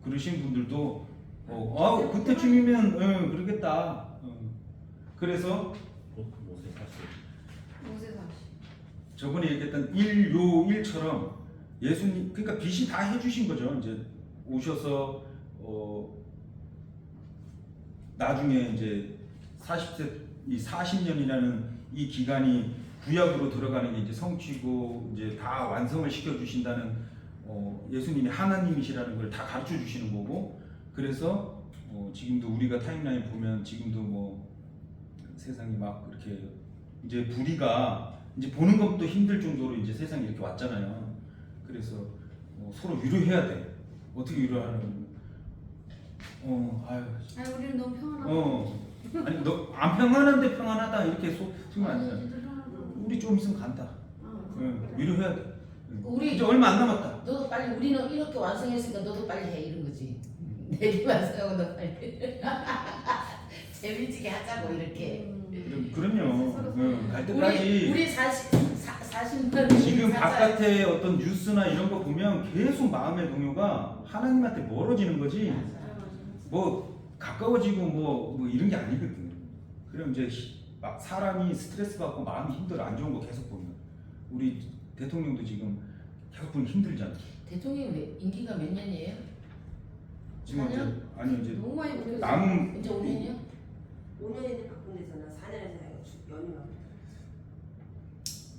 S3: 그러신 분들도 그때쯤이면 그러겠다. 그래서
S5: 모세 사실.
S1: 모세 사실.
S3: 저번에 얘기했던 일요일처럼 예수님 그러니까 빛이 다 해주신 거죠. 이제 오셔서 나중에 이제 40세 이 40년이라는 이 기간이 구약으로 들어가는 게 이제 성취고 이제 다 완성을 시켜 주신다는 예수님이 하나님이시라는 걸 다 가르쳐 주시는 거고 그래서 지금도 우리가 타임라인 보면 지금도 뭐 세상이 막 이렇게 이제 불의가 이제 보는 것도 힘들 정도로 이제 세상이 이렇게 왔잖아요. 그래서 서로 위로해야 돼. 어떻게 위로하는?
S1: 아니 우리는 너무 평안하다.
S3: 아니 너 안 평안한데 평안하다 이렇게 속이면 안 되잖아. 우리 좀 있으면 간다. 위로해야 돼.
S2: 우리
S3: 이제 얼마 안 남았다.
S2: 너도 빨리 우리는 이렇게 완성했으니까 너도 빨리 해 이런 거지. 내리 완성하고 너 빨리. 재미지게 하자고 이렇게.
S3: 그럼요. 갈 때까지
S2: 우리 40년
S3: 지금 바깥에 어떤 뉴스나 이런 거 보면 계속 마음의 동요가 하나님한테 멀어지는 거지. 뭐 가까워지고 뭐 이런 게 아니거든. 그럼 이제 막 사람이 스트레스 받고 마음이 힘들어 안 좋은 거 계속 보면 우리 대통령도 지금 계속 보면 힘들잖아.
S2: 대통령 임기가 몇 년이에요?
S3: 지금 이제 아니 이제
S1: 너무 많이 바뀌었어.
S3: 남은
S2: 이제 5년이요?
S6: 5년인데 바꾼 데잖아. 4년에서 연휴가.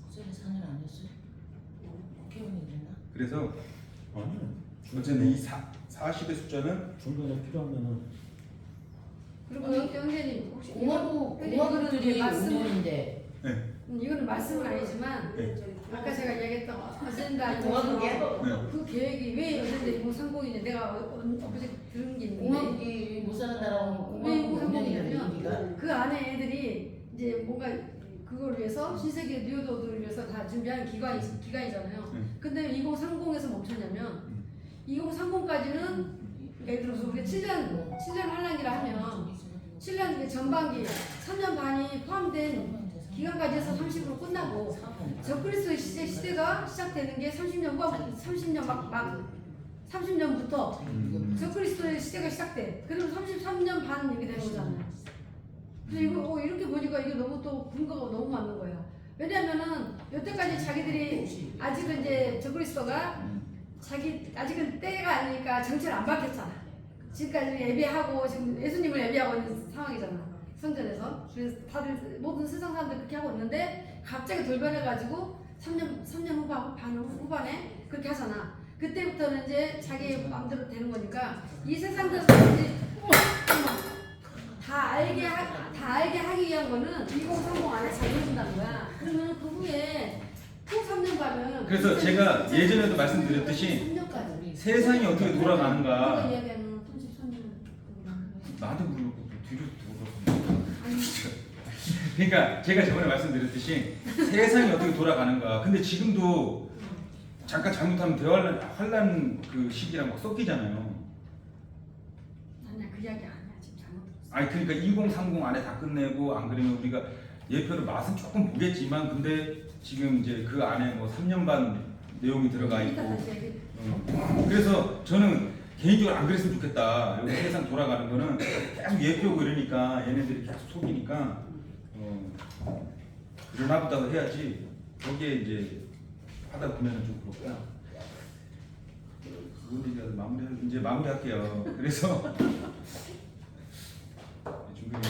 S2: 그전에 4년 아니었어요? 국회의원이 됐나?
S3: 그래서
S5: 아니요.
S3: 어쨌든 이 40의 숫자는
S5: 중간에 필요하면은
S1: 그리고 형제님 혹시
S2: 공화국들이
S1: 말씀
S2: 5년인데
S1: 이거는 말씀은 아니지만 아까 제가 이야기했던 어젠다 그 계획이 왜 어젠다 이거 상공이냐 내가 어제 들은 게 있는데
S2: 공화국이 못 사는 나라고
S1: 왜
S2: 공화국
S1: 상공이냐면
S2: 5년이냐면
S1: 그 안에 애들이 이제 뭔가 그걸 위해서 신세계 뉴욕도를 위해서 다 준비한 기간이잖아요. 근데 2030에서 멈췄냐면 2030까지는 예를 들어서 우리가 7년 환란기라 하면 7년 전반기 3년 반이 포함된 기간까지 해서 30으로 끝나고 적그리스도의 시대가 시작되는 게 30년부터 적그리스도의 시대가 시작돼. 그리고 33년 반 이렇게 되는 거잖아요. 그래서 이거 이렇게 보니까 이게 너무 또 근거가 너무 맞는 거야. 왜냐면은 여태까지 자기들이 아직은 이제 적그리스도가 아직은 때가 아니니까 정체를 안 밝혔잖아. 지금까지 예배하고 지금 예수님을 예배하고 있는 상황이잖아. 성전에서. 그래서 다들 모든 세상 사람들 그렇게 하고 있는데 갑자기 돌변해가지고 3년 후반에 그렇게 하잖아. 그때부터는 이제 자기 마음대로 되는 거니까 이 세상들 사람들이 다 알게 하기 위한 거는 2030 안에 잘해준다는 거야. 그러면 그 후에 또 3년 가면
S3: 그래서 제가 예전에도 말씀드렸듯이
S1: 3년까지
S3: 세상이 어떻게 돌아가는가
S1: 이야기하는 33년
S3: 나한테 물어보고 뒤로 돌아가. 그러니까 제가 저번에 말씀드렸듯이 세상이 어떻게 돌아가는가. 근데 지금도 잠깐 잘못하면 대환란 그 시기랑 막 섞이잖아요.
S1: 아니야 그 이야기 아니야 지금 잘못 들었어.
S3: 아니 그러니까 2030 안에 다 끝내고 안 그러면 우리가 예표를 맛은 조금 보겠지만 근데 지금 이제 그 안에 뭐 3년 반 내용이 들어가
S1: 이따
S3: 있고.
S1: 다시 얘기.
S3: 그래서 저는 개인적으로 안 그랬으면 좋겠다. 여기 세상 돌아가는 거는 계속 예표고 이러니까 얘네들이 계속 속이니까 그러나 보다 해야지. 거기에 이제 하다 보면은 좀 그렇구나. 그건 이제 마무리할게요. 그래서 중간에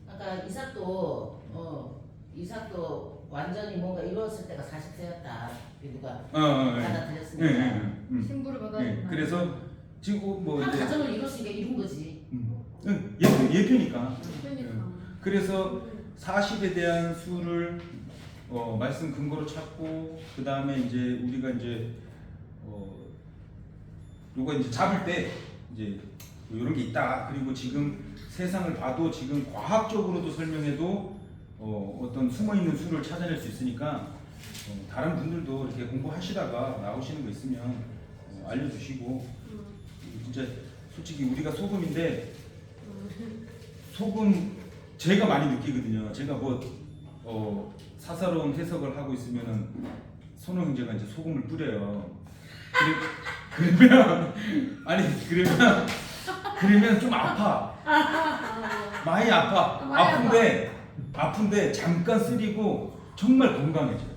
S2: 아까 이삭도 완전히 뭔가 이루었을 때가 40세였다. 누가 받아들였으니까.
S1: 신부를 받아.
S3: 그래서 지금 뭐
S2: 한
S3: 이제
S2: 가정을 이뤘으니까 이룬 거지.
S3: 예표니까.
S1: 그러니까.
S3: 그래서 40에 대한 수를 말씀 근거로 찾고 그 다음에 이제 우리가 이제 요거 이제 잡을 때 이제 이런 게 있다. 그리고 지금 세상을 봐도 지금 과학적으로도 설명해도 어떤 숨어 있는 수를 찾아낼 수 있으니까 다른 분들도 이렇게 공부하시다가 나오시는 거 있으면 알려주시고 진짜 솔직히 우리가 소금인데 소금 제가 많이 느끼거든요. 제가 뭐 사사로운 해석을 하고 있으면은 손호 형제가 이제 소금을 뿌려요. 그러면 아니 그러면 좀 아파. 많이 아파. 아픈데 잠깐 쓰리고 정말 건강해져요.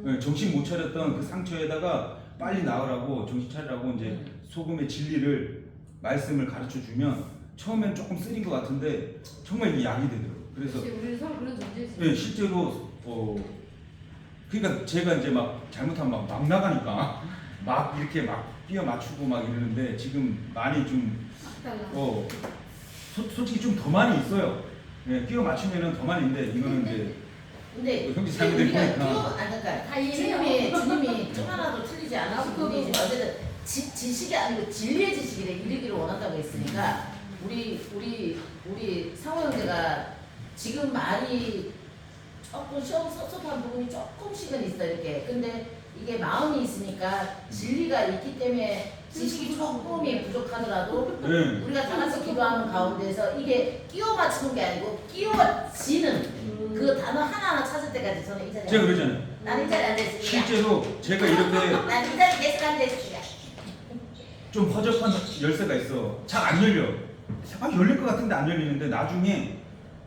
S3: 네, 정신 못 차렸던 그 상처에다가 빨리 나으라고 정신 차리라고 이제 소금의 진리를 말씀을 가르쳐 주면 처음엔 조금 쓰린 것 같은데 정말 이게 약이 되더라고요. 그래서
S1: 우리 서로 그런 존재지.
S3: 네, 실제로 그러니까 제가 이제 막 잘못하면 막 나가니까 막 이렇게 막 끼워 맞추고 막 이러는데 지금 많이 좀
S1: 달라.
S3: 솔직히 좀 더 많이 있어요. 네, 끼워 맞추면은 더 많이 있는데 이거는 이제
S2: 근데
S3: 형제 잘못된
S2: 우리가
S3: 거니까.
S2: 그러니까
S1: 다 이해해요.
S2: 주님이 좀 하나도 틀리지 않으신 분이지만 어쨌든 지식이 아니고 진리의 지식이래 이르기를 원한다고 했으니까 우리 상호 형제가 지금 말이 조금 섭섭한 부분이 조금씩은 있어 이렇게. 근데 이게 마음이 있으니까 진리가 있기 때문에 지식이 조금이 부족하더라도
S3: 네.
S2: 우리가 다 같이 기도하는 가운데서 이게 끼워 맞추는 게 아니고 끼워지는 그 단어 하나하나 찾을 때까지 저는 이 자리에
S3: 제가 그러잖아요.
S2: 나는 이 자리에 앉아있으니까
S3: 실제로 제가 이렇게
S2: 난 이 자리에 계속 앉아있으니까
S3: 좀 허접한 열쇠가 있어. 잘 안 열려. 열릴 것 같은데 안 열리는데 나중에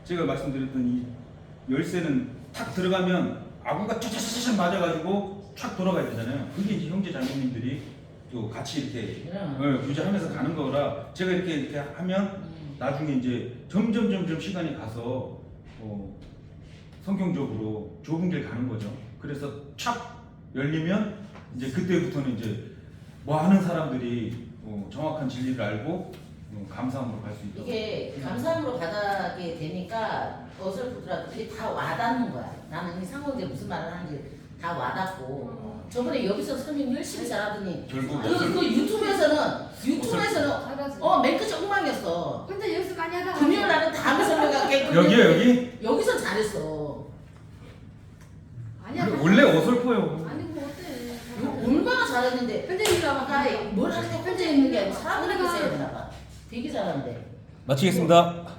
S3: 제가 말씀드렸던 이 열쇠는 탁 들어가면 아구가 차차차차 맞아가지고 촥 돌아가야 되잖아요. 그게 이제 형제 자매님들이 또 같이 이렇게 규제하면서 가는 거라 제가 이렇게 하면 나중에 이제 점점 시간이 가서 성경적으로 좁은 길 가는 거죠. 그래서 촥 열리면 이제 그때부터는 이제 뭐 하는 사람들이 정확한 진리를 알고 감사함으로 갈 수 있다.
S2: 이게 감사함으로 가게 되니까 어설프더라도 이게 다 와닿는 거야. 나는 이 상호인데 무슨 말을 하는지 다 와닿고 저번에 여기서 설명 열심히 잘하더니
S3: 결국
S2: 그 유튜브에서는
S1: 잘하지.
S2: 맨 끝이 엉망이었어.
S1: 혼자 연습 많이 하다가.
S2: 금요일 날은 다음에 설명할게.
S3: 여기요 여기?
S2: 여기서 잘했어.
S1: 아니야.
S3: 원래 어설퍼요.
S1: 아니 뭐 어때?
S2: 얼마나 잘했는데
S1: 편집이라
S2: 아까 뭘 하는데 혼자 있는 게 아니고 사람들에게 써야 되나 봐. 되게 잘하는데.
S3: 마치겠습니다.